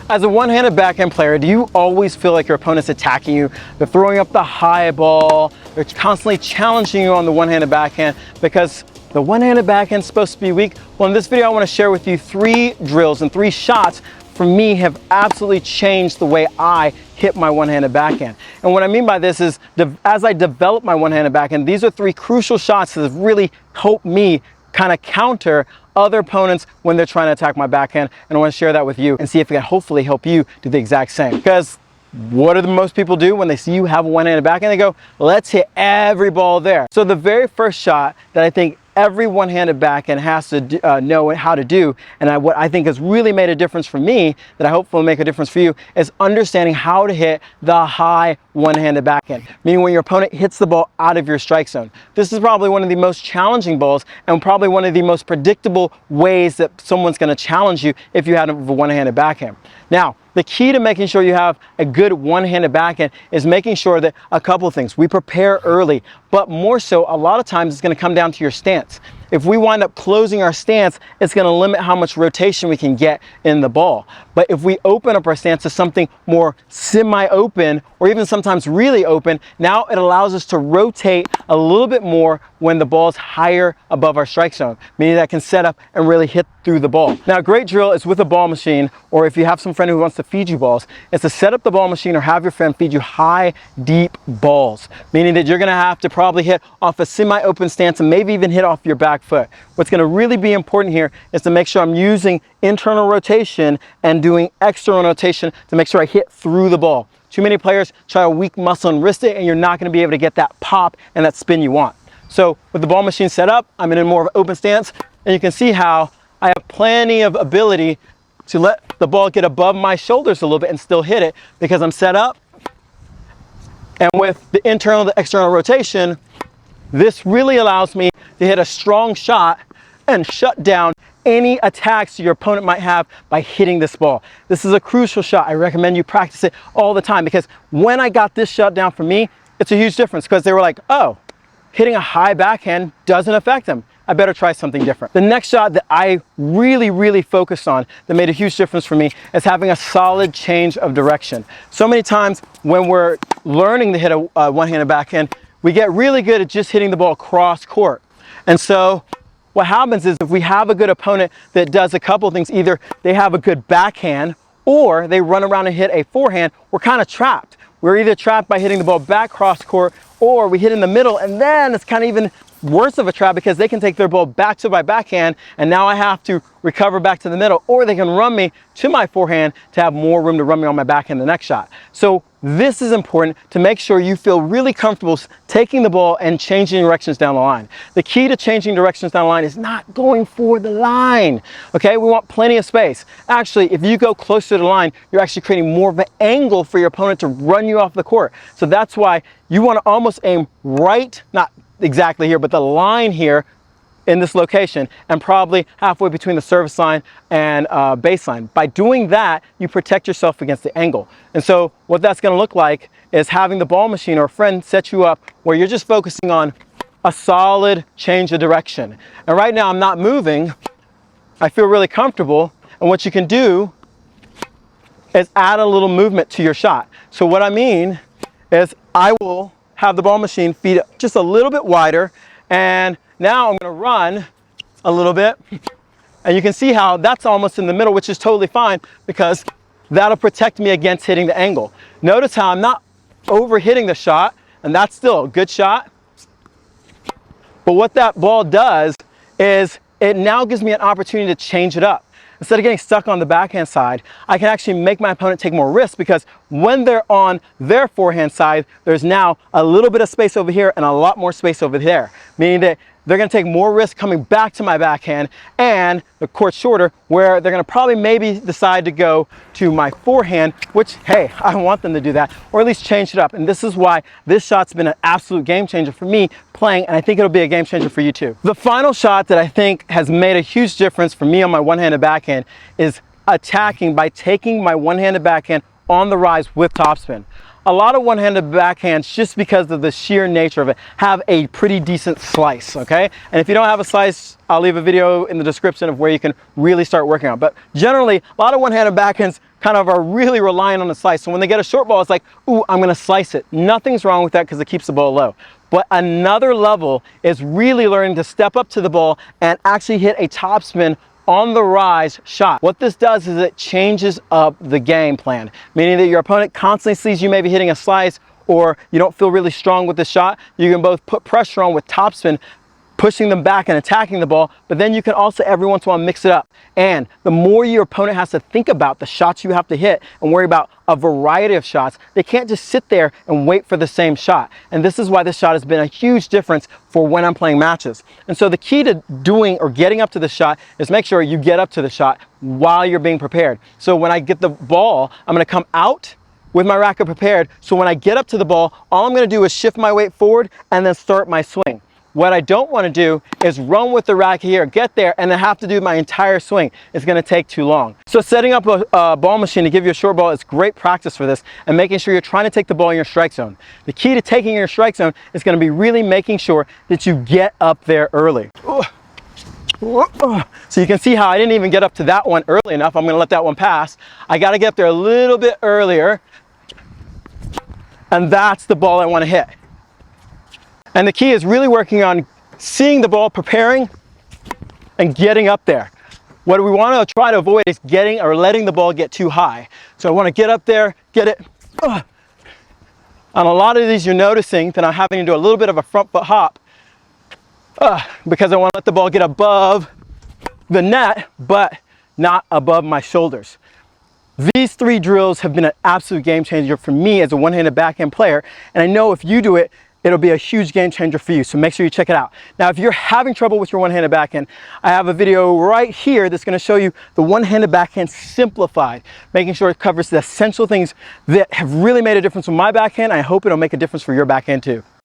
As a one-handed backhand player, do you always feel like your opponent's attacking you? They're throwing up the high ball, they're constantly challenging you on the one-handed backhand because the one-handed backhand is supposed to be weak? Well, in this video, I want to share with you 3 drills and 3 shots for me have absolutely changed the way I hit my one-handed backhand. And what I mean by this is, as I develop my one-handed backhand, these are 3 crucial shots that have really helped me kind of counter other opponents when they're trying to attack my backhand. And I want to share that with you and see if it can hopefully help you do the exact same. Because what do most people do when they see you have a one-handed backhand? They go, let's hit every ball there. So the very first shot that I think every one-handed backhand has to know how to do, and what I think has really made a difference for me, that I hope will make a difference for you, is understanding how to hit the high one-handed backhand, meaning when your opponent hits the ball out of your strike zone. This is probably one of the most challenging balls and probably one of the most predictable ways that someone's going to challenge you if you have a one-handed backhand. Now, the key to making sure you have a good one-handed backhand is making sure that a couple of things. We prepare early, but more so, a lot of times it's going to come down to your stance. If we wind up closing our stance, it's going to limit how much rotation we can get in the ball. But if we open up our stance to something more semi-open or even sometimes really open, now it allows us to rotate a little bit more when the ball's higher above our strike zone, meaning that I can set up and really hit through the ball. Now, a great drill is with a ball machine, or if you have some friend who wants to feed you balls, is to set up the ball machine or have your friend feed you high, deep balls, meaning that you're going to have to probably hit off a semi-open stance and maybe even hit off your back foot. What's going to really be important here is to make sure I'm using internal rotation and doing external rotation to make sure I hit through the ball. Too many players try to weak muscle and wrist it, and you're not going to be able to get that pop and that spin you want. So with the ball machine set up, I'm in a more of an open stance, and you can see how I have plenty of ability to let the ball get above my shoulders a little bit and still hit it because I'm set up. And with the internal to external rotation, this really allows me to hit a strong shot and shut down any attacks your opponent might have by hitting this ball. This is a crucial shot. I recommend you practice it all the time because when I got this shot down for me, it's a huge difference because they were like, oh, hitting a high backhand doesn't affect them. I better try something different. The next shot that I really focused on that made a huge difference for me is having a solid change of direction. So many times when we're learning to hit a one-handed backhand, we get really good at just hitting the ball cross court. And so what happens is if we have a good opponent that does a couple of things, either they have a good backhand or they run around and hit a forehand, we're kind of trapped. We're either trapped by hitting the ball back cross court or we hit in the middle, and then it's kind of even worse of a trap because they can take their ball back to my backhand and now I have to recover back to the middle, or they can run me to my forehand to have more room to run me on my backhand the next shot. So this is important to make sure you feel really comfortable taking the ball and changing directions down the line. The key to changing directions down the line is not going for the line. Okay, we want plenty of space. Actually, if you go closer to the line, you're actually creating more of an angle for your opponent to run you off the court. So that's why you want to almost aim right, not exactly here, but the line here in this location and probably halfway between the service line and baseline. By doing that, you protect yourself against the angle. And so what that's going to look like is having the ball machine or a friend set you up where you're just focusing on a solid change of direction. And right now I'm not moving. I feel really comfortable. And what you can do is add a little movement to your shot. So what I mean is I will have the ball machine feed just a little bit wider, and now I'm going to run a little bit, and you can see how that's almost in the middle, which is totally fine because that'll protect me against hitting the angle. Notice how I'm not over hitting the shot, and that's still a good shot. But what that ball does is it now gives me an opportunity to change it up. Instead of getting stuck on the backhand side, I can actually make my opponent take more risks because when they're on their forehand side, there's now a little bit of space over here and a lot more space over there, meaning that they're going to take more risk coming back to my backhand, and the court's shorter where they're going to probably maybe decide to go to my forehand, which, hey, I want them to do that, or at least change it up. And this is why this shot's been an absolute game changer for me playing, and I think it'll be a game changer for you too. The final shot that I think has made a huge difference for me on my one-handed backhand is attacking by taking my one-handed backhand on the rise with topspin. A lot of one-handed backhands, just because of the sheer nature of it, have a pretty decent slice, okay? And if you don't have a slice, I'll leave a video in the description of where you can really start working on. But generally, a lot of one-handed backhands kind of are really relying on the slice. So when they get a short ball, it's like, ooh, I'm gonna slice it. Nothing's wrong with that because it keeps the ball low. But another level is really learning to step up to the ball and actually hit a topspin on the rise shot. What this does is it changes up the game plan, meaning that your opponent constantly sees you maybe hitting a slice or you don't feel really strong with the shot. You can both put pressure on with topspin, pushing them back and attacking the ball, but then you can also every once in a while mix it up. And the more your opponent has to think about the shots you have to hit and worry about a variety of shots, they can't just sit there and wait for the same shot. And this is why this shot has been a huge difference for when I'm playing matches. And so the key to doing or getting up to the shot is make sure you get up to the shot while you're being prepared. So when I get the ball, I'm gonna come out with my racket prepared. So when I get up to the ball, all I'm gonna do is shift my weight forward and then start my swing. What I don't want to do is run with the racket here, get there, and then have to do my entire swing. It's going to take too long. So setting up a ball machine to give you a short ball is great practice for this, and making sure you're trying to take the ball in your strike zone. The key to taking your strike zone is going to be really making sure that you get up there early. So you can see how I didn't even get up to that one early enough. I'm going to let that one pass. I got to get up there a little bit earlier, and that's the ball I want to hit. And the key is really working on seeing the ball, preparing, and getting up there. What we want to try to avoid is getting or letting the ball get too high. So I want to get up there, get it. On a lot of these, you're noticing that I'm having to do a little bit of a front foot hop because I want to let the ball get above the net, but not above my shoulders. These three drills have been an absolute game changer for me as a one-handed backhand player, and I know if you do it, it'll be a huge game changer for you, so make sure you check it out. Now, if you're having trouble with your one-handed backhand, I have a video right here that's gonna show you the one-handed backhand simplified, making sure it covers the essential things that have really made a difference with my backhand. I hope it'll make a difference for your backhand too.